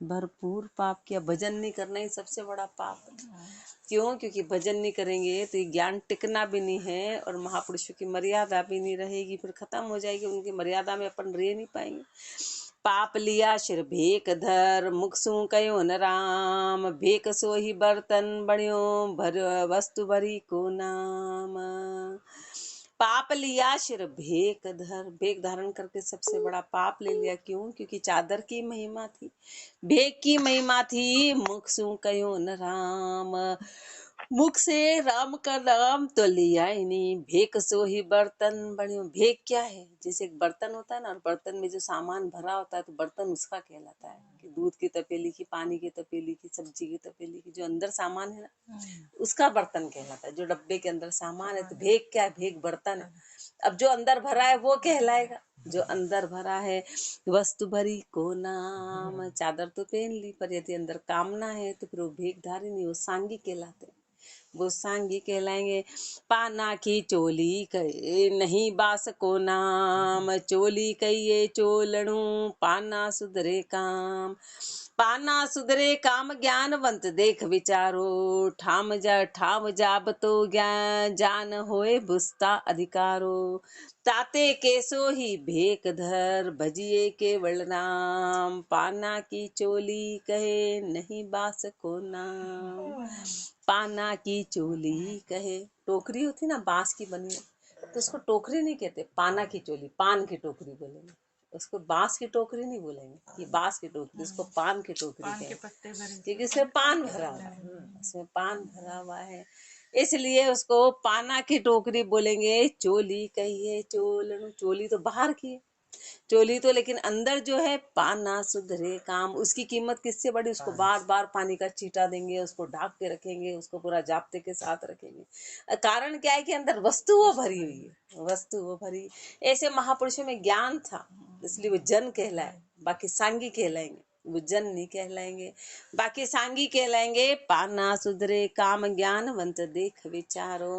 भरपूर पाप किया। भजन नहीं करना ही सबसे बड़ा पाप है। क्यों? क्योंकि भजन नहीं करेंगे तो ये ज्ञान टिकना भी नहीं है और महापुरुषों की मर्यादा भी नहीं रहेगी, फिर खत्म हो जाएगी, उनकी मर्यादा में अपन रह नहीं पाएंगे। पाप लिया सिर भेक धर, मुख सू कयो न राम, भेक सो ही बर्तन बण्यो, भर वस्तु भरी को नाम। पाप लिया सिर भेक धर, भेक धारण करके सबसे बड़ा पाप ले लिया। क्यों? क्योंकि चादर की महिमा थी, भेक की महिमा थी। मुख सू कयो न राम, मुख से राम का नाम तो लिया ही नहीं। भेक सो ही बर्तन बण्यो, भेक क्या है? जैसे एक बर्तन होता है ना, और बर्तन में जो सामान भरा होता है तो बर्तन उसका कहलाता है, कि दूध की तपेली की, पानी की तपेली की, सब्जी की तपेली की, जो अंदर सामान है ना उसका बर्तन कहलाता है। जो डब्बे के अंदर सामान है, तो भेक क्या है? भेक बर्तन है। अब जो अंदर भरा है वो कहलाएगा, जो अंदर भरा है। वस्तु भरी को नाम, चादर तो पहन ली, पर यदि अंदर कामना है तो फिर वो भेकधारी नहीं, वो सांगी कहलाते हैं, वो सांगी कहलाएंगे। पाना की चोली कहे नहीं बास को नाम, चोली कहिए चोलणू, पाना सुधरे काम। पाना सुधरे काम ज्ञानवंत देख विचारो, ठाम जाब तो ज्ञान जान होए बुस्ता अधिकारो। ताते केसो ही भेक धर, भजिए केवल नाम, पाना की चोली कहे नहीं बास को नाम। पाना की चोली कहे, टोकरी होती ना बांस की बनी है, तो उसको टोकरी नहीं कहते, पाना की चोली, पान की टोकरी बोलेंगे उसको, बांस की टोकरी नहीं बोलेंगे कि बांस की टोकरी, उसको पान की टोकरी कहेंगे, क्योंकि इसमें पान भरा हुआ है, इसमें पान भरा हुआ है, इसलिए उसको पाना की टोकरी बोलेंगे। चोली कहिए चोलनु, चोली तो बाहर की है, चोली तो, लेकिन अंदर जो है पाना सुधरे काम, उसकी कीमत किससे बड़ी? उसको बार बार पानी का छींटा देंगे, उसको ढाक के रखेंगे, उसको पूरा जाप्ते के साथ रखेंगे। कारण क्या है? कि अंदर वस्तु वो भरी हुई है, वस्तु वो भरी। ऐसे महापुरुषों में ज्ञान था, इसलिए वो जन कहलाए, बाकी सांगी कहलाएंगे, वो जन नहीं कहलाएंगे, बाकी सांगी कहलाएंगे। पाना सुधरे काम ज्ञानवंत देख विचारो।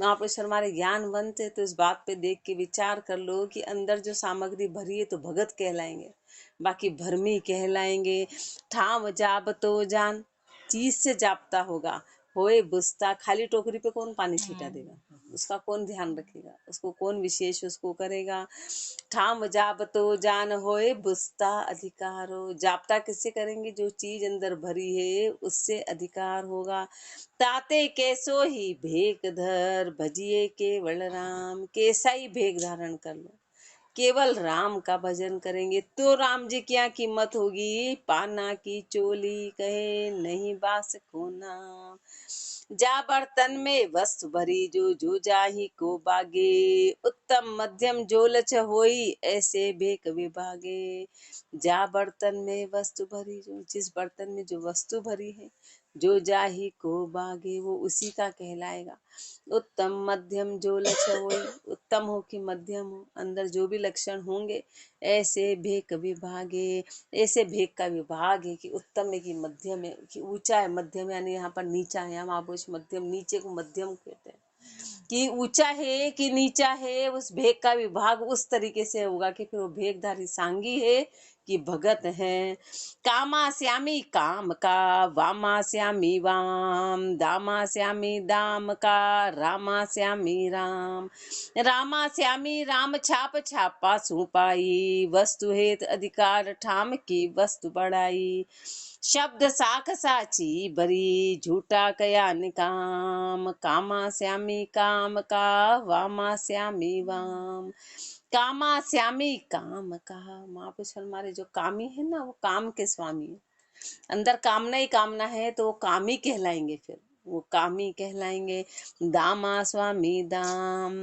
महापुरुष हमारे ज्ञानवंत है, तो इस बात पे देख के विचार कर लो कि अंदर जो सामग्री भरी है तो भगत कहलाएंगे, बाकी भरमी कहलाएंगे। ठाम जाब तो जान, चीज से जापता होगा, होए बुस्ता, खाली टोकरी पे कौन पानी छीटा देगा? उसका कौन ध्यान रखेगा? उसको कौन विशेष उसको करेगा? ठाम जाब तो जान होए बुस्ता अधिकारो, जाप्ता किससे करेंगे? जो चीज अंदर भरी है उससे अधिकार होगा। ताते कैसो ही भेक धर, भजिए केवल राम, कैसा ही भेक धारण कर लो, केवल राम का भजन करेंगे तो राम जी की यहाँ कीमत होगी। पाना की चोली कहे नहीं बास को नाम, जा बर्तन में वस्तु भरी जो जो जाही को बागे, उत्तम मध्यम जो लच होई ऐसे भेक विभागे। जा बर्तन में वस्तु भरी जो, जिस बर्तन में जो वस्तु भरी है, जो जाही को बागे वो उसी का कहलाएगा। उत्तम मध्यम जो लक्षण हो, उत्तम हो कि मध्यम हो, अंदर जो भी लक्षण होंगे ऐसे भेक विभागे। ऐसे भेक का विभाग है कि उत्तम है कि मध्यम है, कि ऊंचा है, मध्यम यानी यहाँ पर नीचा है, हम आप मध्यम, नीचे को मध्यम कहते हैं, कि ऊंचा है कि नीचा है, उस भेग का विभाग उस तरीके से होगा कि फिर वो भेगधारी सांगी है कि भगत है। कामा श्यामी काम का, वामा श्यामी वाम, दामा श्यामी दाम का, रामा श्यामी राम। रामा श्यामी राम छाप छापा सुपाई, वस्तु हेत अधिकार ठाम की वस्तु बढ़ाई। शब्द साख साची बरी, झूठा कया निकाम, कामा श्यामी काम का, वामा श्यामी वाम। कामा श्यामी काम का, महापुरुष हमारे जो कामी है ना, वो काम के स्वामी है, अंदर कामना ही कामना है, तो वो कामी कहलाएंगे, फिर वो कामी कहलाएंगे। दामा स्वामी दाम,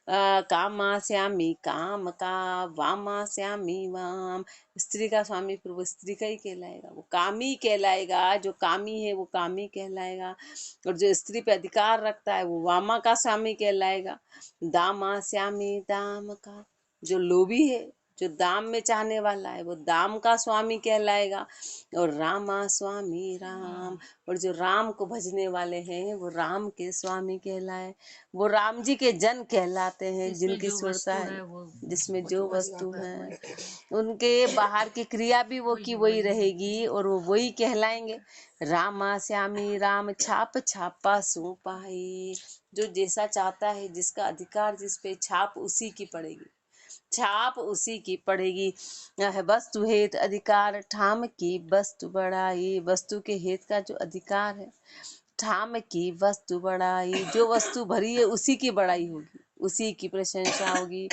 कामा श्यामी काम का, वामा श्यामी वाम। स्त्री का स्वामी फिर वो स्त्री का ही कहलाएगा, वो कामी कहलाएगा, जो कामी है वो कामी कहलाएगा, और जो स्त्री पे अधिकार रखता है वो वामा का स्वामी कहलाएगा। दामा श्यामी दाम का, जो लोभी है जो दाम में चाहने वाला है वो दाम का स्वामी कहलाएगा, और रामा स्वामी राम, और जो राम को भजने वाले हैं वो राम के स्वामी कहलाए, वो राम जी के जन कहलाते हैं, जिनकी सुरता है, जिसमें जो वस्तु है उनके बाहर की क्रिया भी वो की वही रहेगी और वो वही कहलाएंगे। रामा श्यामी राम छाप छापा सू पाई, जो जैसा चाहता है, जिसका अधिकार जिस पे छाप उसी की पड़ेगी, छाप उसी की पड़ेगी। यह वस्तु हेत अधिकार ठाम की वस्तु बढ़ाई, वस्तु के हेत का जो अधिकार है, ठाम की वस्तु बढ़ाई, जो वस्तु भरी है उसी की बड़ाई होगी, उसी की प्रशंसा होगी,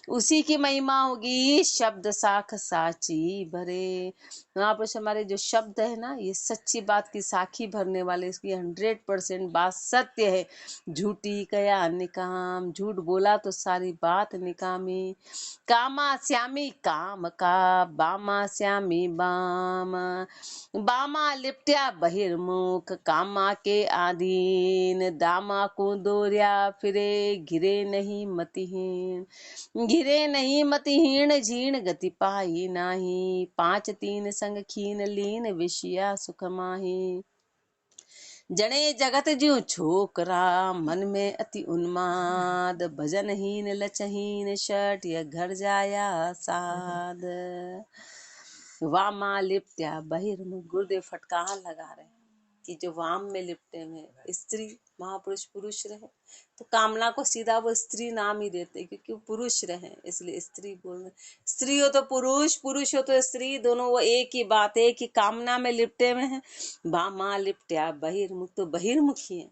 उसी की महिमा होगी। शब्द साख साची भरे, वहाँ पर हमारे जो शब्द है ना, ये सच्ची बात की साखी भरने वाले, इसकी 100% बात सत्य है। झूठी कया निकाम, झूठ बोला तो सारी बात निकामी। कामा श्यामी काम का, बामा श्यामी बाम, बामा लिपट्या बहिर्मुख, कामा के आधीन, दामा को दोरिया फिरे, घिरे नहीं मतिहीन, घिरे नहीं मतिहीन, झीण गति पाई नाही, 5 3 संग खीन लीन, विषया सुख माही। जने जगत ज्यों छोकरा, मन में अति उन्माद, भजनहीन लचहीन, शट यह घर जाया साध। वामा लिप्त्या बहिर्मुख, गुरुदेव फटकार लगा रहे हैं कि जो वाम में लिपटे हुए स्त्री महापुरुष पुरुष रहे, तो कामना को सीधा वो स्त्री नाम ही देते, क्योंकि वो पुरुष रहे इसलिए स्त्री बोल रहे। स्त्री हो तो पुरुष, पुरुष हो तो स्त्री, दोनों वो एक ही बात है कि कामना में लिपटे हुए हैं। वामा लिपट्या बहिर्मुख, तो बहिर्मुखी है,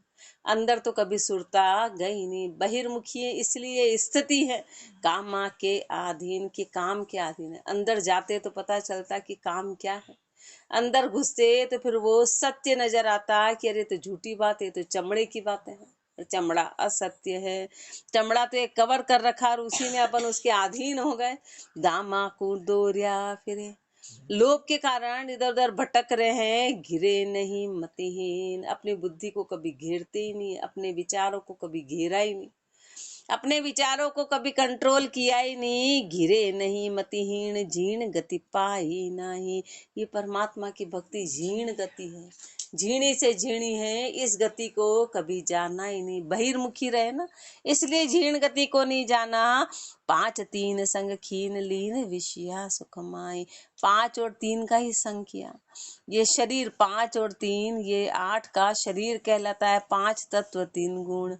अंदर तो कभी सुरता गई नहीं, बहिर्मुखी है इसलिए स्थिति है कामा के अधीन, की काम के अधीन है। अंदर जाते तो पता चलता कि काम क्या है, अंदर घुसते तो फिर वो सत्य नजर आता कि अरे तो झूठी बात है, तो चमड़े की बातें हैं, चमड़ा असत्य है, चमड़ा तो एक कवर कर रखा और उसी में अपन उसके अधीन हो गए। दामा को दोरिया फिरे, लोभ के कारण इधर उधर भटक रहे हैं, घिरे नहीं मतिहीन, अपनी बुद्धि को कभी घेरते ही नहीं, अपने विचारों को कभी घेरा ही नहीं, अपने विचारों को कभी कंट्रोल किया ही नहीं, घिरे नहीं मतिहीन, झीण गति पाई नहीं। ये परमात्मा की भक्ति झीण गति है, झीणी से झीणी है, इस गति को कभी जाना ही नहीं, बहिर्मुखी रहे ना, इसलिए झीण गति को नहीं जाना। 5 3 संग खीन लीन, विषया सुखमाई, 5 और 3 का ही संग किया। ये शरीर 5 और 3, ये 8 का शरीर कहलाता है, 5 तत्व 3 गुण,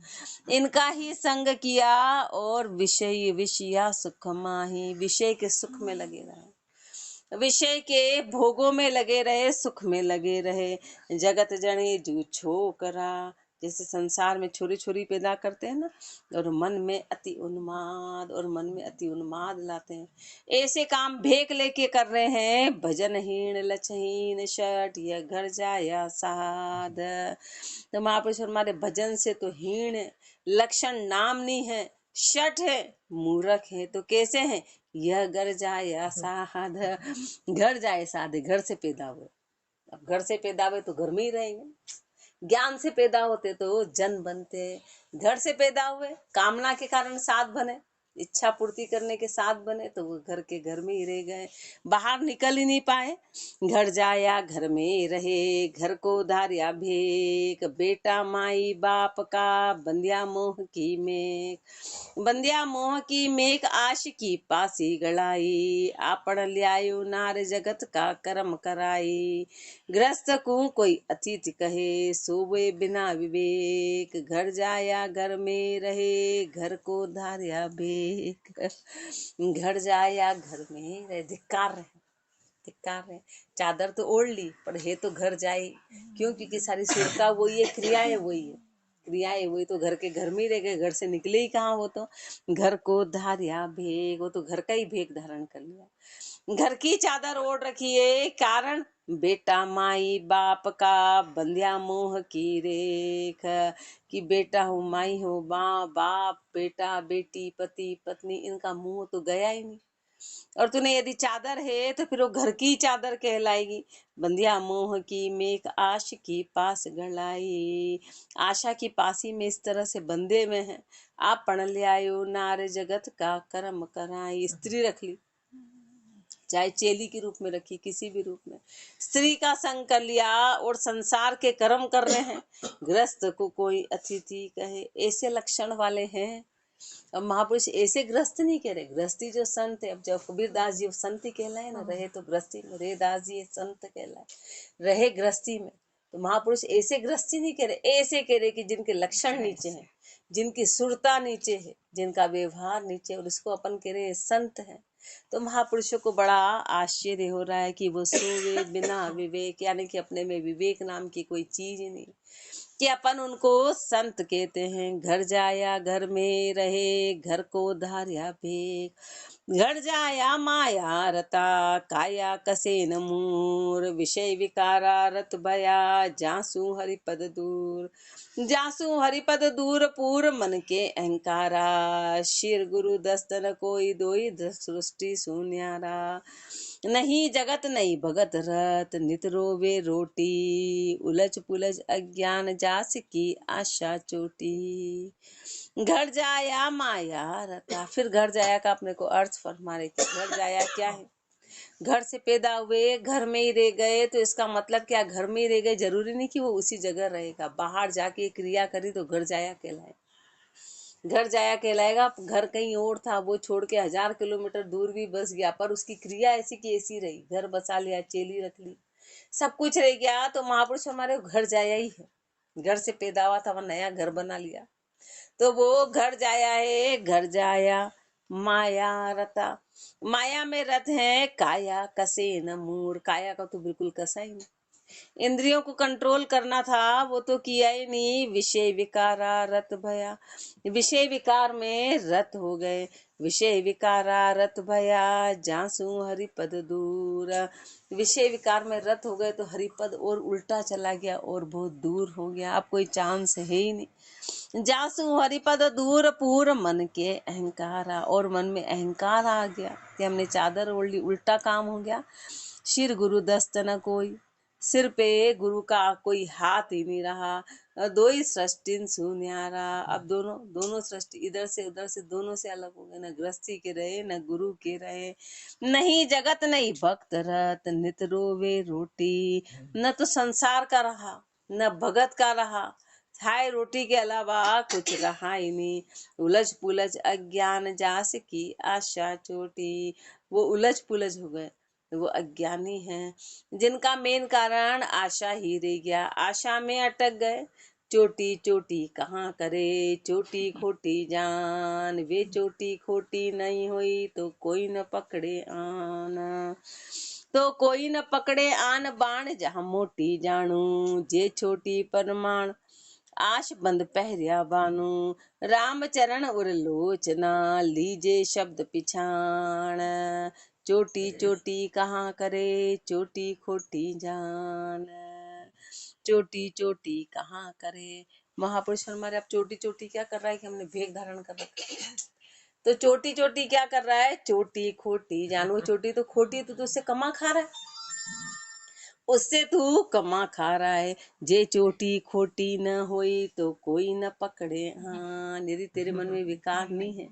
इनका ही संग किया, और विषय विषया सुखमाही, विषय के सुख में लगे रहे, विषय के भोगों में लगे रहे, सुख में लगे रहे। जगत जने जू छोकरा, जैसे संसार में छोरी छोरी पैदा करते हैं ना, और मन में अति उन्माद, और मन में अति उन्माद लाते हैं, ऐसे काम भेक लेके कर रहे हैं। भजनहीन लचहीन, शट यह घर जाया साध। तो महापुरुष हमारे भजन से तो हीन लक्षण नाम नहीं है, शठ है, मूर्ख है, तो कैसे है, यह घर जाए साध, घर जाए साध, घर से पैदा हुए, अब घर से पैदा हुए तो घर में ही रहेंगे, ज्ञान से पैदा होते तो जन बनते, घर से पैदा हुए कामना के कारण साध बने, इच्छा पूर्ति करने के साथ बने, तो वो घर के घर में ही रह गए, बाहर निकल ही नहीं पाए। घर जाया घर में रहे, घर को धारिया भेक, बेटा माई बाप का बंदिया मोह की मेक, बंदिया मोह की मेक, आश की पासी गड़ाई, आपन ल्यायु नार जगत का कर्म कराई, ग्रस्त को कोई अतिथि कहे, सोवे बिना विवेक, घर जाया घर में रहे, घर को धारिया भेक, घर जाया घर में रहे, धिक्कार है, धिक्कार है। चादर तो ओढ़ ली पर है तो घर जाए, क्यों, क्योंकि सारी सुरता वही है, क्रियाएं वही है, क्रियाएं वही, तो घर के घर में ही रह गए, घर से निकले ही कहाँ, वो तो घर को धारिया भेग, वो तो घर का ही भेग धारण कर लिया, घर की चादर ओढ़ रखी है, कारण बेटा माई बाप का बंध्या मोह की रेख, कि बेटा हो माई हो बाप बेटा बेटी पति पत्नी, इनका मोह तो गया ही नहीं, और तूने यदि चादर है तो फिर वो घर की चादर कहलाएगी। बंधिया मोह की मेक, आश की पास गलाई, आशा की पासी में इस तरह से बंधे में हैं। आप पढ़ ले आयो नार जगत का कर्म कराई, स्त्री रख ली, चाहे चेली के रूप में रखी, किसी भी रूप में स्त्री का संग कर लिया और संसार के कर्म कर रहे हैं। गृहस्थ को कोई अतिथि कहे, ऐसे लक्षण वाले हैं। अब महापुरुष ऐसे गृहस्थ नहीं कह रहे, गृहस्थी जो संत है। अब जब कबीर दास जी संत कहलाए ना, रहे तो गृहस्थी में, रे दास जी संत कहलाए, रहे गृहस्थी में। तो महापुरुष ऐसे गृहस्थी नहीं कह रहे, ऐसे कह रहे कि जिनके लक्षण नीचे हैं, जिनकी सुरता नीचे है, जिनका व्यवहार नीचे, और उसको अपन कह रहे संत है। तो महापुरुषों को बड़ा आश्चर्य हो रहा है कि वो सोवे बिना विवेक, यानी कि अपने में विवेक नाम की कोई चीज ही नहीं, कि अपन उनको संत कहते हैं। घर जाया घर में रहे, घर को धार्या भेक, घर जाया माया रता, काया कसे न मूर, विषय विकारा रत भया, जासू हरिपद दूर, जासू हरिपद दूर, पूर मन के अहंकारा, शिर गुरु दस्तन कोई दोई, सृष्टि सुन्यारा, नहीं जगत नहीं भगत रत, नित रोवे रोटी, उलझ पुलझ अज्ञान जास की आशा चोटी, घर जाया माया रता। फिर घर जाया का अपने को अर्थ फरमा रहे थे। घर जाया क्या है? घर से पैदा हुए, घर में ही रह गए, तो इसका मतलब क्या? घर में ही रह गए, जरूरी नहीं कि वो उसी जगह रहेगा। बाहर जाके क्रिया करी तो घर जाया कहलाए, घर जाया कहलाएगा। घर कहीं और था, वो छोड़ के 1000 किलोमीटर दूर भी बस गया, पर उसकी क्रिया ऐसी की ऐसी रही। घर बसा लिया, चेली रख ली, सब कुछ रह गया। तो महापुरुष हमारे घर जाया ही है। घर से पैदा हुआ था, वह नया घर बना लिया, तो वो घर जाया है। घर जाया माया रता, माया में रत है, काया कसे न मूर, काया का तो बिल्कुल कसा ही नहीं। इंद्रियों को कंट्रोल करना था, वो तो किया ही नहीं। विषय विकारा रत भया, विषय विकार में रत हो गए। विषय विकारा रत भया, जासू हरिपद दूर, विषय विकार में रत हो गए तो हरिपद और उल्टा चला गया और बहुत दूर हो गया। अब कोई चांस है ही नहीं। जासू हरिपद दूर, पूर मन के अहंकारा, और मन में अहंकार आ गया कि हमने चादर ओढ़ ली, उल्टा काम हो गया। शिर गुरु दस्त न कोई, सिर पे गुरु का कोई हाथ ही नहीं रहा। दो ही सृष्टि सुन्यारा, अब दोनों दोनों सृष्टि इधर से उधर से दोनों से अलग हो गए। न गृहस्थी के रहे, न गुरु के रहे, नहीं जगत नहीं भक्त रत, नित रोवे रोटी, न तो संसार का रहा, न भगत का रहा, खाए रोटी के अलावा कुछ रहा ही नहीं। उलझ पुलझ अज्ञान जास की आशा चोटी, वो उलझ पुलझ हो गए, वो अज्ञानी हैं, जिनका मेन कारण आशा ही रह गया। आशा में अटक गए। चोटी चोटी कहाँ करे, चोटी खोटी जान, वे चोटी खोटी नहीं हुई तो कोई न पकड़े आन, तो कोई न पकड़े आन बाण, जहाँ मोटी जानू, जे छोटी परमाण, आश बंद पहरिया बानू, राम चरण उर लोचना, लीजे शब्द पिछाण, चोटी चोटी कहाँ करे, चोटी खोटी जान, चोटी चोटी कहाँ करे। महापुरुष हमारे अब चोटी चोटी क्या कर रहा है कि हमने भेग धारण कर रखा है। तो चोटी चोटी क्या कर रहा है? चोटी खोटी जान। वो चोटी तो खोटी है, तो उससे कमा खा रहा है, उससे तू कमा खा रहा है। जे चोटी खोटी न होई तो कोई न पकड़े। हाँ, यदि तेरे मन में विकार नहीं है,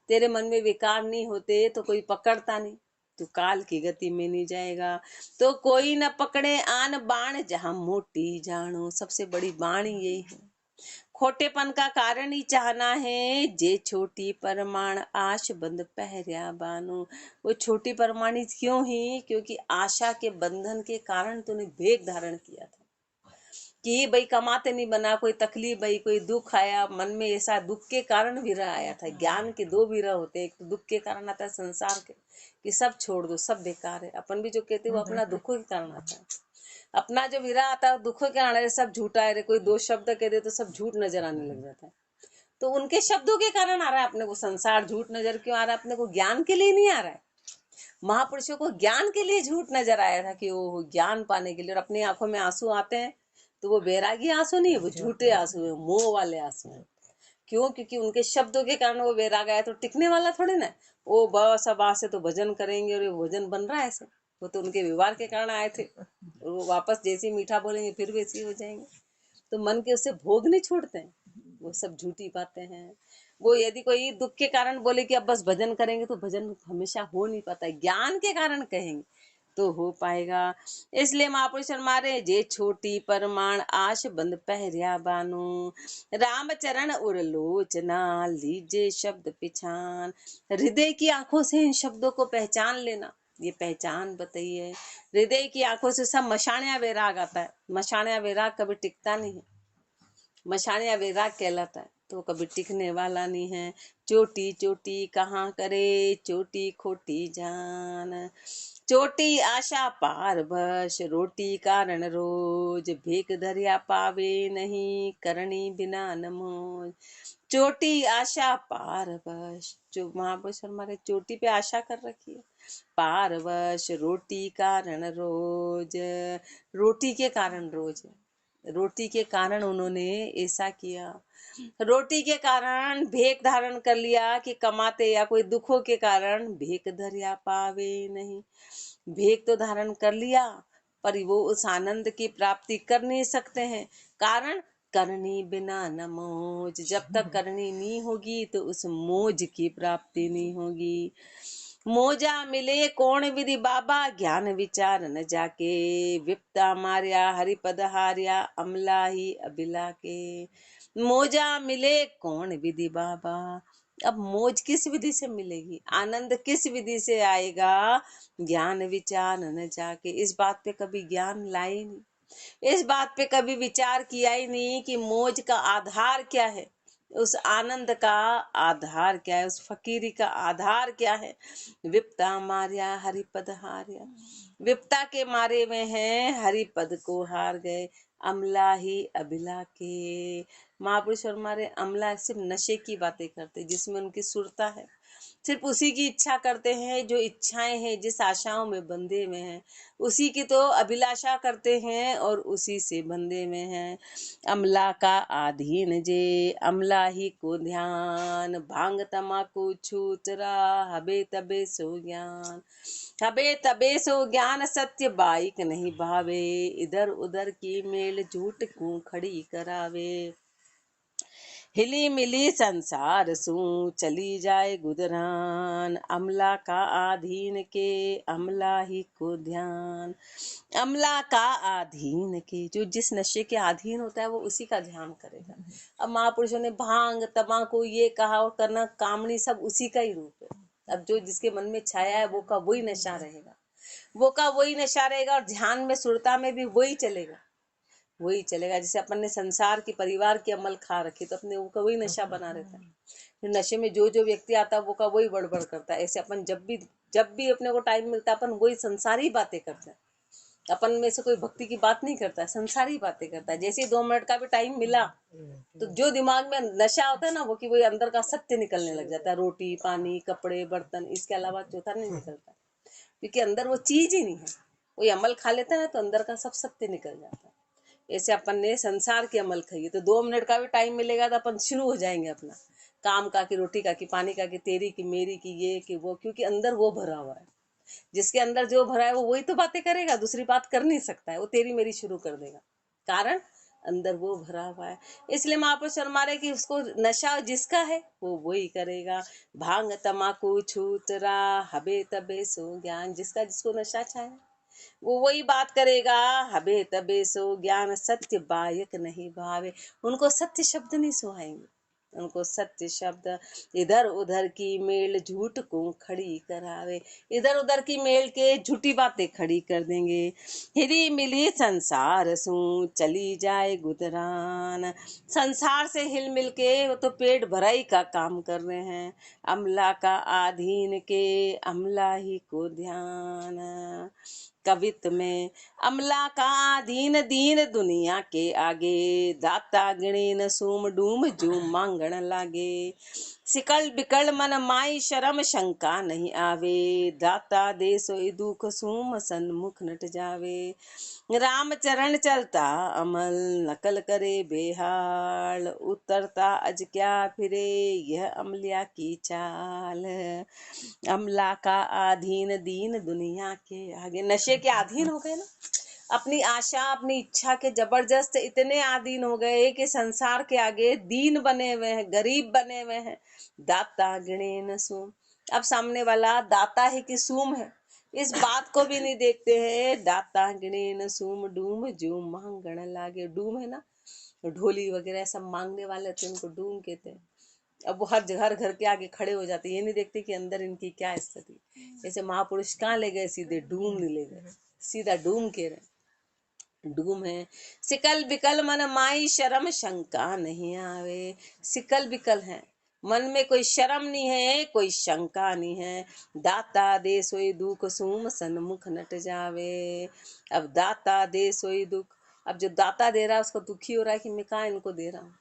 तेरे मन में विकार नहीं होते तो कोई पकड़ता नहीं, तू काल की गति में नहीं जाएगा। तो कोई न पकड़े आन बाण, जहाँ मोटी जानो, सबसे बड़ी बाण यही है। खोटेपन का कारण ही चाहना है, जे छोटी परमाण, आश बंद पहरिया बानो। वो छोटी परमाणी क्यों ही? क्योंकि आशा के बंधन के कारण तूने भेग धारण किया था कि भाई कमाते नहीं बना, कोई तकलीफ भाई, कोई दुख आया मन में, ऐसा दुख के कारण विरह आया था। ज्ञान के दो विरह होते हैं, एक तो दुख के कारण आता है संसार के, कि सब छोड़ दो, सब बेकार है। अपन भी जो कहते हैं वो अपना दुखों के कारण आता है। अपना जो विरह आता है दुखों के कारण, सब झूठा है रे, कोई दो शब्द कह दे तो सब झूठ नजर आने लग जाता है। तो उनके शब्दों के कारण आ रहा है अपने को संसार, झूठ नजर क्यों आ रहा है? अपने को ज्ञान के लिए नहीं आ रहा है। महापुरुषों को ज्ञान के लिए झूठ नजर आया था कि वो ज्ञान पाने के लिए, और अपनी आंखों में आंसू आते हैं तो वो बैरागी आंसू नहीं है, वो झूठे आंसू है, मोह वाले आंसू है। क्यों? क्योंकि उनके शब्दों के कारण वो बैराग आया, तो टिकने वाला थोड़े ना। वो बस अब आज से तो भजन करेंगे, और वो भजन बन रहा है ऐसे, वो तो उनके व्यवहार के कारण आए थे, और वो वापस जैसे मीठा बोलेंगे फिर वैसे हो जाएंगे। तो मन के उससे भोग नहीं छोड़ते हैं, वो सब झूठी बातें हैं। वो यदि कोई दुख के कारण बोले कि अब बस भजन करेंगे तो भजन हमेशा हो नहीं पाता है, ज्ञान के कारण कहेंगे तो हो पाएगा। इसलिए महापुरुष फरमा रहे, जे छोटी परमाण आश बंद पहरिया बानो, राम चरण उरलोचना लीजे शब्द पिछान। हृदय की आंखों से इन शब्दों को पहचान लेना, ये पहचान बताइए। हृदय की आंखों से सब मशाणिया वैराग आता है, मशाणिया वैराग कभी टिकता नहीं है, मशाणिया वैराग कहलाता है, तो कभी टिकने वाला नहीं है। चोटी चोटी कहाँ करे चोटी खोटी जान, चोटी आशा पार बश रोटी कारण रोज, भीख धरिया पावे नहीं करनी बिना नमोज। चोटी आशा पार बश, जो महापुरुष हमारे चोटी पे आशा कर रखी है, पार बश रोटी कारण रोज, रोटी के कारण रोज है, रोटी के कारण उन्होंने ऐसा किया। रोटी के कारण भेक धारण कर लिया कि कमाते, या कोई दुखों के कारण भेक धरिया पावे नहीं, भेक तो धारण कर लिया पर वो उस आनंद की प्राप्ति कर नहीं सकते हैं। कारण करनी बिना न मौज, जब तक करनी नहीं होगी तो उस मौज की प्राप्ति नहीं होगी। मोजा मिले कौन विधि बाबा ज्ञान विचार न जाके, विपता मार्या हरिपद हार्या अमला ही अबिला के। मोजा मिले कौन विधि बाबा, अब मौज किस विधि से मिलेगी, आनंद किस विधि से आएगा, ज्ञान विचार न जाके। इस बात पे कभी ज्ञान लाए नहीं, इस बात पे कभी विचार किया ही नहीं कि मौज का आधार क्या है, उस आनंद का आधार क्या है, उस फकीरी का आधार क्या है। विपता मार्या हरिपद हार्या, विपता के मारे में हैं, हरिपद को हार गए। अमला ही अभिला के, महापुरुष और हमारे अमला सिर्फ नशे की बातें करते, जिसमें उनकी सुरता है, सिर्फ उसी की इच्छा करते हैं, जो इच्छाएं हैं जिस आशाओं में बंधे में हैं, उसी की तो अभिलाषा करते हैं और उसी से बंधे में हैं। अमला का आधीन जे अमला ही को ध्यान, भांग तमाकू छूतरा हबे तबे सो ज्ञान, हबे तबे सो ज्ञान सत्य बाइक नहीं भावे, इधर उधर की मेल झूठ को खड़ी करावे। हिली मिली संसार सू चली जाए गुदरान, अमला का आधीन के अमला ही को ध्यान। अमला का आधीन के, जो जिस नशे के अधीन होता है वो उसी का ध्यान करेगा। अब महापुरुषों ने भांग तमाकू ये कहा और करना कामनी सब उसी का ही रूप है। अब जो जिसके मन में छाया है वो का वही नशा रहेगा, वो का वही नशा रहेगा, और ध्यान में सुरता में भी वही चलेगा, वही चलेगा। जैसे अपन ने संसार की परिवार की अमल खा रखी तो अपने वो का वही नशा बना रहता है, फिर नशे में जो जो व्यक्ति आता है वो का वही बड़बड़ करता है। ऐसे अपन जब भी अपने को टाइम मिलता है अपन वही संसारी बातें करते हैं, अपन में से कोई भक्ति की बात नहीं करता है, संसारी बातें करता है। जैसे 2 मिनट का भी टाइम मिला तो जो दिमाग में नशा होता है ना वो कि वही अंदर का सत्य निकलने लग जाता है, रोटी पानी कपड़े बर्तन, इसके अलावा चौथा नहीं निकलता, क्योंकि अंदर वो चीज ही नहीं है। कोई अमल खा लेता है ना तो अंदर का सब सत्य निकल जाता है। ऐसे अपन ने संसार के अमल खाइए तो 2 मिनट का भी टाइम मिलेगा तो अपन शुरू हो जाएंगे अपना काम का, कि रोटी का, कि पानी का, कि तेरी की मेरी की ये कि वो, क्योंकि अंदर वो भरा हुआ है। जिसके अंदर जो भरा है वो वही तो बातें करेगा, दूसरी बात कर नहीं सकता है, वो तेरी मेरी शुरू कर देगा, कारण अंदर वो भरा हुआ है। इसलिए महापुरुष फरमा रहे कि उसको नशा जिसका है वो वही करेगा। भांग तमाकू छूतरा हबे तबे सो ज्ञान, जिसका जिसको नशा छाया वो वही बात करेगा। हबे तबे सो ज्ञान सत्य बायक नहीं भावे, उनको सत्य शब्द नहीं सुहाएंगे, उनको सत्य शब्द। इधर उधर की मेल झूठ को खड़ी करावे, इधर उधर की मेल के झूठी बातें खड़ी कर देंगे। हिरी मिली संसार सू चली जाए गुदरान, संसार से हिल मिल के वो तो पेट भराई का काम कर रहे हैं। अमला का आधीन के अमला ही को ध्यान, कवित में अमला का दीन दीन दुनिया के आगे, दाता गिणे न सूम डूम जूम मांगण लागे। सिकल बिकल मन माई शर्म शंका नहीं आवे, दाता दे सोई दुख सूम सन्मुख नट जावे। राम चरण चलता अमल नकल करे बेहाल, उतरता अज क्या फिरे यह अमलिया की चाल। अमला का आधीन दीन दुनिया के आगे, नशे के अधीन हो गए ना, अपनी आशा अपनी इच्छा के जबरदस्त इतने आदीन हो गए कि संसार के आगे दीन बने हुए हैं, गरीब बने हुए हैं। दाता गिणे न सूम, अब सामने वाला दाता है कि सूम है इस बात को भी नहीं देखते हैं। दाता गिणे न सूम डूम जो मांगण लागे, डूम है ना ढोली वगैरह सब मांगने वाले होते हैं, उनको डूम कहते हैं। अब वो हर घर घर के आगे खड़े हो जाते, ये नहीं देखते कि अंदर इनकी क्या स्थिति। जैसे महापुरुष कहाँ ले गए, सीधे डूम नहीं ले गए, सीधा डूम कह रहे, डूम है। सिकल बिकल मन माई शर्म शंका नहीं आवे, सिकल बिकल है मन में कोई शर्म नहीं है, कोई शंका नहीं है। दाता दे सोई दुख सूम सन्मुख नट जावे, अब दाता दे सोई दुख, अब जो दाता दे रहा है उसको दुखी हो रहा है कि मैं कहाँ इनको दे रहा हूँ।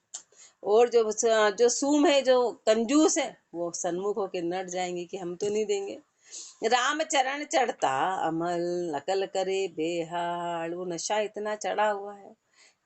और जो सूम है, जो कंजूस है, वो सन्मुख होके नट जाएंगे कि हम तो नहीं देंगे। राम चरण चढ़ता अमल नकल करे बेहाल, वो नशा इतना चढ़ा हुआ है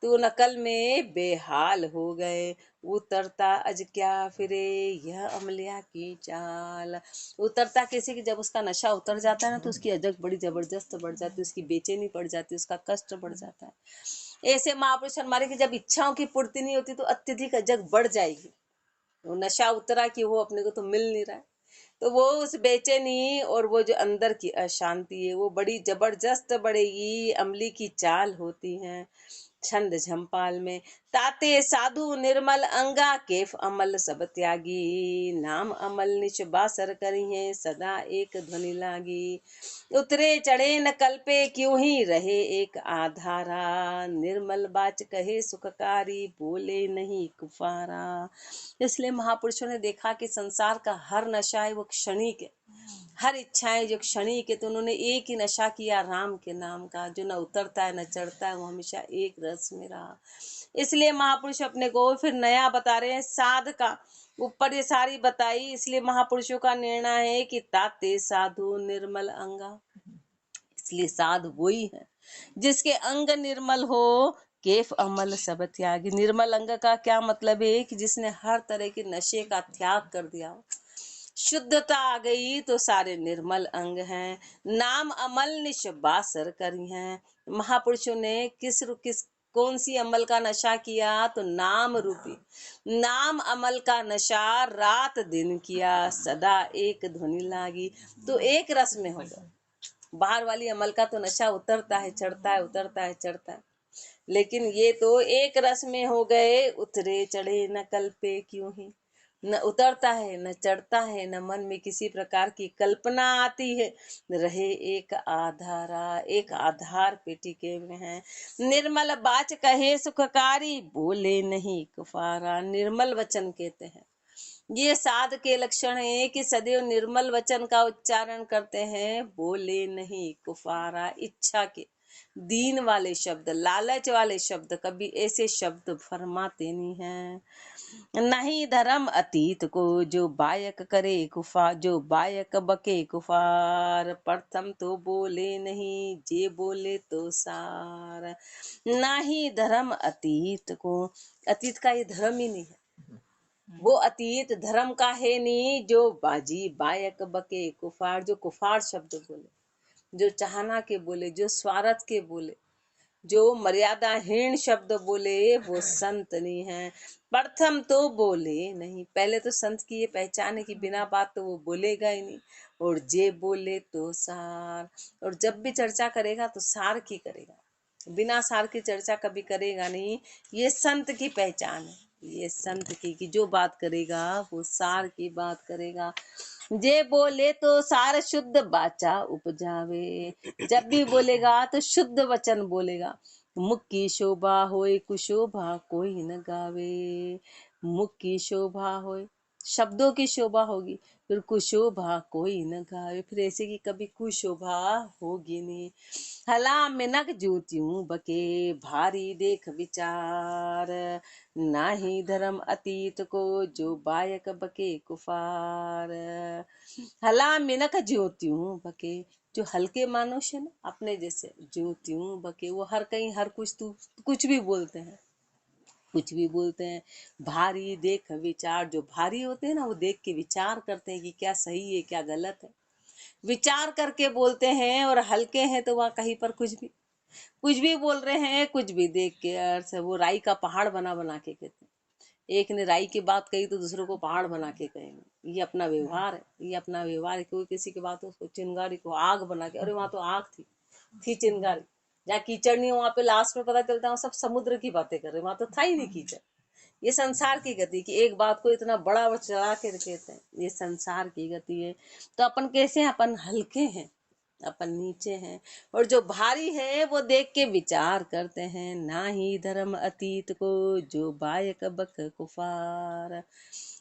तो नकल में बेहाल हो गए। उतरता अज क्या फिरे यह अमलिया की चाल, उतरता कैसे कि जब उसका नशा उतर जाता है ना तो उसकी अजग बड़ी जबरदस्त बढ़ जाती है, उसकी बेचैनी बढ़ जाती है, उसका कष्ट बढ़ जाता है। ऐसे महापुरुष हमारे की जब इच्छाओं की पूर्ति नहीं होती तो अत्यधिक अजग बढ़ जाएगी। वो नशा उतरा कि वो अपने को तो मिल नहीं रहा है, तो वो उस बेचैनी और वो जो अंदर की अशांति है वो बड़ी जबरदस्त बढ़ेगी। अमली की चाल होती है छंद झंपाल में। ताते साधु निर्मल अंगा केफ अमल सब त्यागी, नाम अमल निच बासर करी है सदा एक ध्वनि लागी। उतरे चढ़े न कल्पे क्यों ही रहे एक आधारा, निर्मल बाच कहे सुखकारी बोले नहीं कुफारा। इसलिए महापुरुषों ने देखा कि संसार का हर नशा है वो क्षणिक है, हर इच्छाएं जो क्षणिक है, तो उन्होंने एक ही नशा किया राम के नाम का, जो न उतरता है न चढ़ता है, वो हमेशा एक रस में रहा। इसलिए महापुरुष अपने को फिर नया बता रहे हैं साध का, ऊपर ये सारी बताई। इसलिए महापुरुषों का निर्णय है कि ताते साधु निर्मल अंगा, इसलिए साध वही है जिसके अंग निर्मल हो केफ अमल सब त्यागी। निर्मल अंग का क्या मतलब है कि जिसने हर तरह के नशे का त्याग कर दिया हो, शुद्धता आ गई तो सारे निर्मल अंग हैं। नाम अमल निश बासर करी हैं। महापुरुषों ने किस कौन सी अमल का नशा किया, तो नाम रूपी नाम अमल का नशा रात दिन किया सदा एक ध्वनि लागी, तो एक रस में हो गया। बाहर वाली अमल का तो नशा उतरता है चढ़ता है, उतरता है चढ़ता है, लेकिन ये तो एक रस में हो गए। उतरे चढ़े न कल पे क्यों ही, न उतरता है न चढ़ता है, न मन में किसी प्रकार की कल्पना आती है, रहे एक आधारा, एक आधार पे टिके हुए हैं। निर्मल बाच कहे सुखकारी बोले नहीं कुफारा, निर्मल वचन कहते हैं। ये साध के लक्षण है कि सदैव निर्मल वचन का उच्चारण करते हैं, बोले नहीं कुफारा, इच्छा के दीन वाले शब्द, लालच वाले शब्द, कभी ऐसे शब्द फरमाते नहीं हैं। नहीं धर्म अतीत को जो बायक करे कुफार, जो बायक बके कुफार, प्रथम तो बोले नहीं जे बोले तो सार। नहीं धर्म अतीत को, अतीत का ये धर्म ही नहीं है, वो अतीत धर्म का है नहीं जो बाजी बायक बके कुफार, जो कुफार शब्द बोले, जो चाहना के बोले, जो स्वार्थ के बोले, जो मर्यादाहीन शब्द बोले, वो संत नहीं है। प्रथम तो बोले नहीं, पहले तो संत की ये पहचान है कि बिना बात तो वो बोलेगा ही नहीं। और जे बोले तो सार, और जब भी चर्चा करेगा तो सार की करेगा, बिना सार की चर्चा कभी करेगा नहीं। ये संत की पहचान है, ये संत की कि जो बात करेगा वो सार की बात करेगा। जे बोले तो सार शुद्ध बाचा उपजावे, जब भी बोलेगा तो शुद्ध वचन बोलेगा। मुख की शोभा होए कुशोभा कोई न गावे, मुख की शोभा होए, शब्दों की शोभा होगी, फिर कुशोभा कोई न गावे, फिर ऐसे की कभी कुशोभा होगी नहीं। हला मिनक जूतियों बके भारी देख विचार, नाही धर्म अतीत को जो बायक बके कुफार। हला मिनक ज्योतियों बके, जो हल्के मानुष है ना अपने जैसे, ज्योतियों बके, वो हर कहीं हर कुछ भी बोलते हैं, कुछ भी बोलते हैं। भारी देख विचार, जो भारी होते हैं ना वो देख के विचार करते हैं कि क्या सही है क्या गलत है, विचार करके बोलते हैं। और हल्के हैं तो वह कहीं पर कुछ भी, कुछ भी बोल रहे हैं, कुछ भी देख के अर्थ वो राई का पहाड़ बना बना के कहते हैं। एक ने राई की बात कही तो दूसरों को पहाड़ बना के कहेंगे। ये अपना व्यवहार है, ये अपना व्यवहार है। कोई किसी की बात हो उसको चिंगारी को आग बना के, अरे वहां तो आग थी चिंगारी। जहाँ कीचड़ नहीं, वहां पे लास्ट में पता चलता है सब समुद्र की बातें कर रहे, वहां तो था ही नहीं कीचड़। ये संसार की गति कि एक बात को इतना बड़ा वो चढ़ा के कहते हैं, ये संसार की गति है। तो अपन कैसे हैं? अपन हल्के हैं, अपन नीचे हैं। और जो भारी है वो देख के विचार करते हैं। ना ही धर्म अतीत को जो बायक बक कुफार।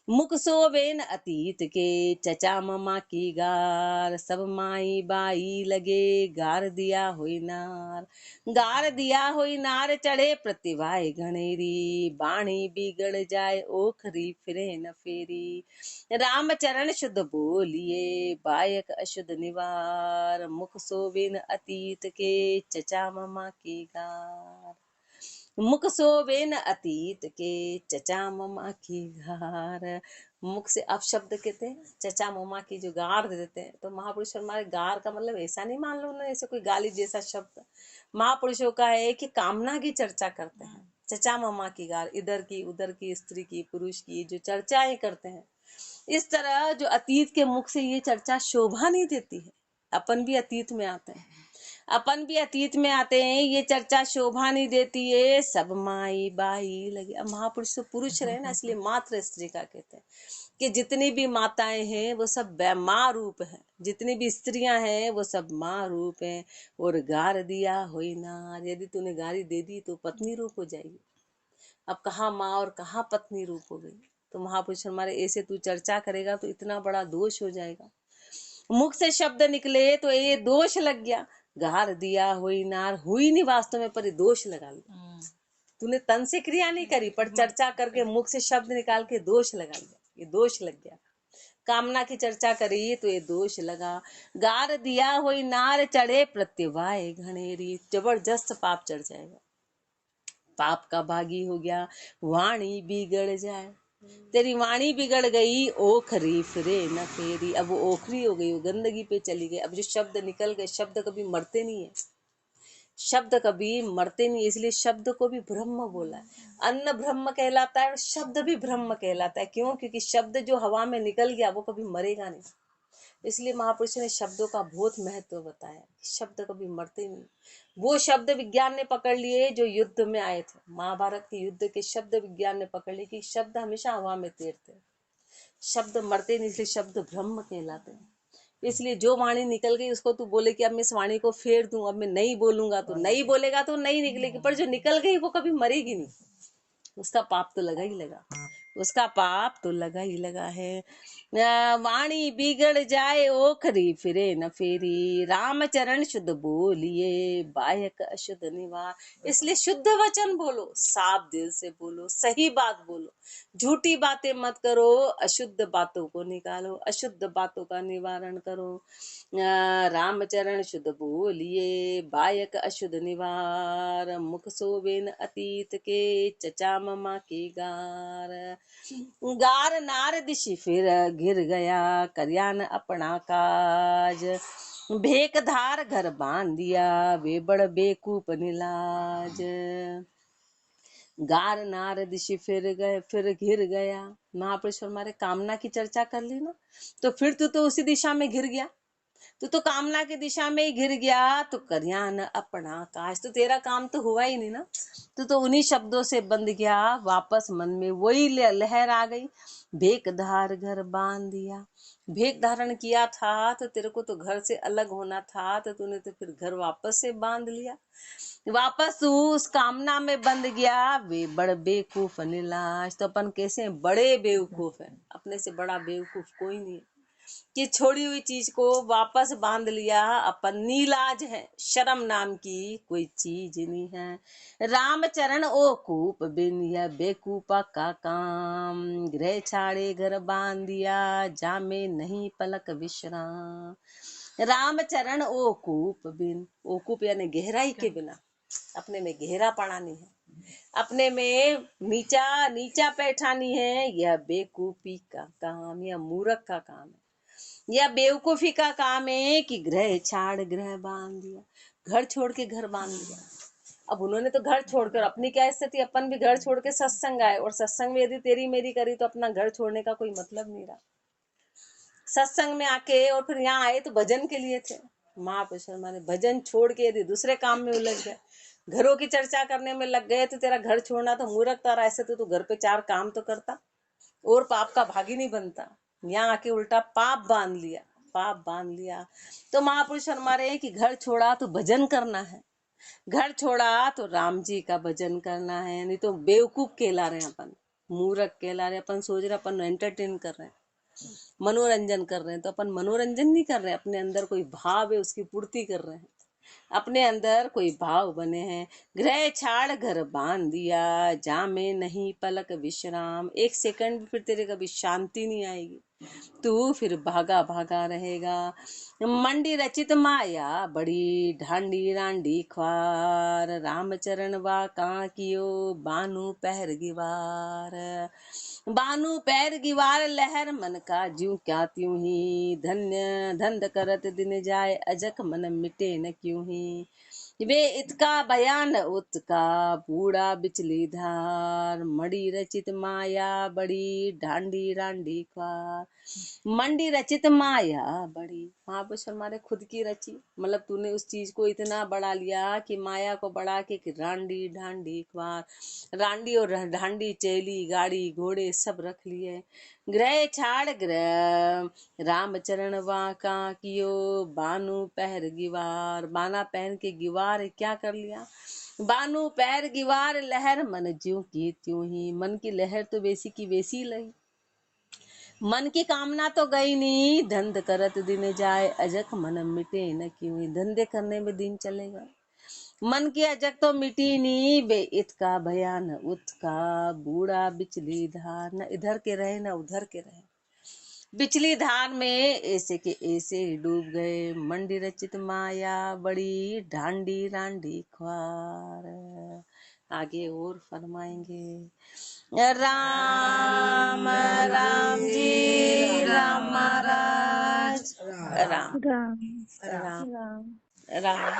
मुख सोवेन अतीत के चचा ममा की गार। सब माई बाई लगे गार दिया हुई नार। गार दिया हुई नार चढ़े प्रतिभाए घनेरी। बाणी बिगड़ जाए ओखरी फिरे न फेरी। राम चरण शुद्ध बोलिए बायक अशुद्ध निवार। मुख सोबिन अतीत के चचा ममा की गार। मुख सोबिन अतीत के चचा ममा की गार। मुख से अपशब्द कहते हैं, चचा ममा की जो गार देते हैं। तो महापुरुष हमारे गार का मतलब ऐसा नहीं मान लो ना ऐसे कोई गाली जैसा शब्द। महापुरुषों का है कि कामना की चर्चा करते हैं। चचा ममा की गार, इधर की उधर की, स्त्री की पुरुष की जो चर्चाएं करते हैं। इस तरह जो अतीत के मुख से ये चर्चा शोभा नहीं देती है। अपन भी अतीत में आते हैं, अपन भी अतीत में आते हैं, ये चर्चा शोभा नहीं देती है। सब माई बाई लगे। अब महापुरुष तो पुरुष रहे ना, इसलिए मात्र स्त्री का कहते हैं कि जितनी भी माताएं हैं वो सब माँ रूप है। जितनी भी स्त्रियां हैं वो सब माँ रूप है। और गार दिया होई नार, यदि तूने गाली दे दी तो पत्नी रूप हो जाएगी। अब कहाँ माँ और कहाँ पत्नी रूप हो गई। तो महापुरुष हमारे ऐसे तू चर्चा करेगा तो इतना बड़ा दोष हो जाएगा। मुख से शब्द निकले तो ये दोष लग गया। गार दिया हुई नार, हुई नहीं वास्तव में, पर ये दोष लगा लिया। तूने तन से क्रिया नहीं करी, पर चर्चा करके मुख से शब्द निकाल के दोष लगा लिया, ये दोष लग गया। कामना की चर्चा करी तो ये दोष लगा। गार दिया हुई नार चढ़े प्रत्यवाय घनेरी। जबरदस्त पाप चढ़ जाएगा, पाप का भागी हो गया। वाणी बिगड़ जाए, तेरी वाणी बिगड़ गई। ओखरी फिरे न फेरी, अब वो ओखरी हो गई, वो गंदगी पे चली गई। अब जो शब्द निकल गए, शब्द कभी मरते नहीं है, शब्द कभी मरते नहीं, इसलिए शब्द को भी ब्रह्म बोला है। अन्न ब्रह्म कहलाता है और शब्द भी ब्रह्म कहलाता है। क्यों? क्योंकि शब्द जो हवा में निकल गया वो कभी मरेगा नहीं। इसलिए महापुरुष ने शब्दों का बहुत महत्व बताया। शब्द कभी मरते नहीं। वो शब्द विज्ञान ने पकड़ लिए जो युद्ध में आए थे। महाभारत के युद्ध के शब्द विज्ञान ने पकड़ लिए कि शब्द हमेशा हवा में तैरते, शब्द मरते नहीं, इसलिए शब्द ब्रह्म कहलाते हैं। इसलिए जो वाणी निकल गई उसको तू बोले कि अब मैं इस वाणी को फेर दूं, अब मैं नहीं बोलूंगा, तो नहीं बोलेगा तो नहीं निकलेगी। पर जो निकल गई वो कभी मरेगी नहीं, उसका पाप तो लगा ही लगा, उसका पाप तो लगा ही लगा है। वाणी बिगड़ जाए ओखरी फिरे न फेरी। राम चरण शुद्ध बोलिए बायक अशुद्ध निवार। इसलिए शुद्ध वचन बोलो, साफ दिल से बोलो, सही बात बोलो, झूठी बातें मत करो। अशुद्ध बातों को निकालो, अशुद्ध बातों का निवारण करो। रामचरण शुद्ध बोलिए बायक अशुद्ध निवार। मुख सोबिन अतीत के चचा ममा की गार। गार नार दिशि फिर गिर गया करियान अपना काज। भेक धार घर बांध दिया वे बड़ बेकूफ निलाज। गार नार दिशि फिर गए, फिर गिर गया। महापुरुष हमारे कामना की चर्चा कर ली ना, तो फिर तू तो उसी दिशा में गिर गया। तू तो कामना की दिशा में ही गिर गया। तो करियान अपना काज, तो तेरा काम तो हुआ ही नहीं ना। तू तो उन्हीं शब्दों से बंध गया। वापस मन में वही लहर आ गई। भेक धार घर बांध दिया, भेक धारण किया था तो तेरे को तो घर से अलग होना था, तो तूने तो फिर घर वापस से बांध लिया। वापस तू उस कामना में बंध गया। वे बड़ बेवकूफ निलाज। तो अपन कैसे बड़े बेवकूफ है, अपने से बड़ा बेवकूफ कोई नहीं है कि छोड़ी हुई चीज को वापस बांध लिया। अपन नीलाज है, शर्म नाम की कोई चीज नहीं है। रामचरण ओ कूप बिन यह बेकूपा का काम। गृह छाड़े घर बांध दिया जामे नहीं पलक विश्राम। रामचरण ओ कूप बिन, ओ कूप यानी गहराई के बिना, अपने में गहरा पड़ा नहीं है, अपने में नीचा नीचा बैठानी है। यह बेकूफी का काम, यह मूर्ख का काम है, यह बेवकूफी का काम है कि गृह छाड़ गृह बांध दिया। घर छोड़ के घर बांध लिया। अब उन्होंने तो घर छोड़कर, अपनी क्या स्थिति, अपन भी घर छोड़ के सत्संग आए, और सत्संग में यदि तेरी मेरी करी तो अपना घर छोड़ने का कोई मतलब नहीं रहा। सत्संग में आके और फिर यहाँ आए तो भजन के लिए थे। महापुरुष हमारे भजन छोड़ के यदि दूसरे काम में उलझ गए, घरों की चर्चा करने में लग गए, तो तेरा घर छोड़ना तो मूर्खता रहा। ऐसे तो तू घर पे 4 काम तो करता और पाप का भागी नहीं बनता। यहाँ आके उल्टा पाप बांध लिया, पाप बांध लिया। तो महापुरुष हमारे हैं कि घर छोड़ा तो भजन करना है, घर छोड़ा तो राम जी का भजन करना है। नहीं तो बेवकूफ कहला रहे हैं अपन, मूर्ख कहला रहे हैं अपन। सोच रहे अपन एंटरटेन कर रहे हैं, मनोरंजन कर रहे हैं। तो अपन मनोरंजन नहीं कर रहे हैं, अपने अंदर कोई भाव है उसकी पूर्ति कर रहे हैं। अपने अंदर कोई भाव बने हैं। गृह छाड़ घर बांध दिया, जामे नहीं पलक विश्राम। 1 सेकंड भी फिर तेरे कभी शांति नहीं आएगी, तू फिर भागा भागा रहेगा। मंडी रचित माया बड़ी, ढांडी रांडी ख्वार। रामचरण वा कांकियो, बानु पहर गिवार। बानु पैर गिवार लहर, मन का ज्यों क्या त्यों ही। धन्य धंध करत दिन जाए, अजक मन मिटे न क्यों ही। वे इतका बयान उत्का, बूढ़ा बिचली धार। मड़ी रचित माया बड़ी, ढांडी रांडी ख्वार। मंडी रचित माया बड़ी, महापुरुष हमारे खुद की रची, मतलब तूने उस चीज को इतना बढ़ा लिया कि माया को बढ़ा के कि रांडी ढांडी ख्वार। रांडी और ढांडी, चैली गाड़ी घोड़े सब रख लिए। ग्रह छाड़ ग्रह, रामचरण वाका कियो। बानु पहर गिवार, बाना पहन के गिवार क्या कर लिया। बानु पैर गिवार, लहर मन ज्यों की त्यों ही। मन की लहर तो वैसी की वैसी लगी, मन की कामना तो गई नहीं। धंध करत दिन जाए, अजक मन मिटे न क्यों। धंधे करने में दिन चलेगा, मन की अजक तो मिटी नहीं। बे इत का भयान उत्का, बूढ़ा बिचली धार। न इधर के रहे न उधर के रहे, बिचली धार में ऐसे के ऐसे डूब गए। मंडी रचित माया बड़ी, ढांडी रांडी ख्वार। आगे और फरमाएंगे। राम राम जी, राम महाराज, राम राम राम राम। राम।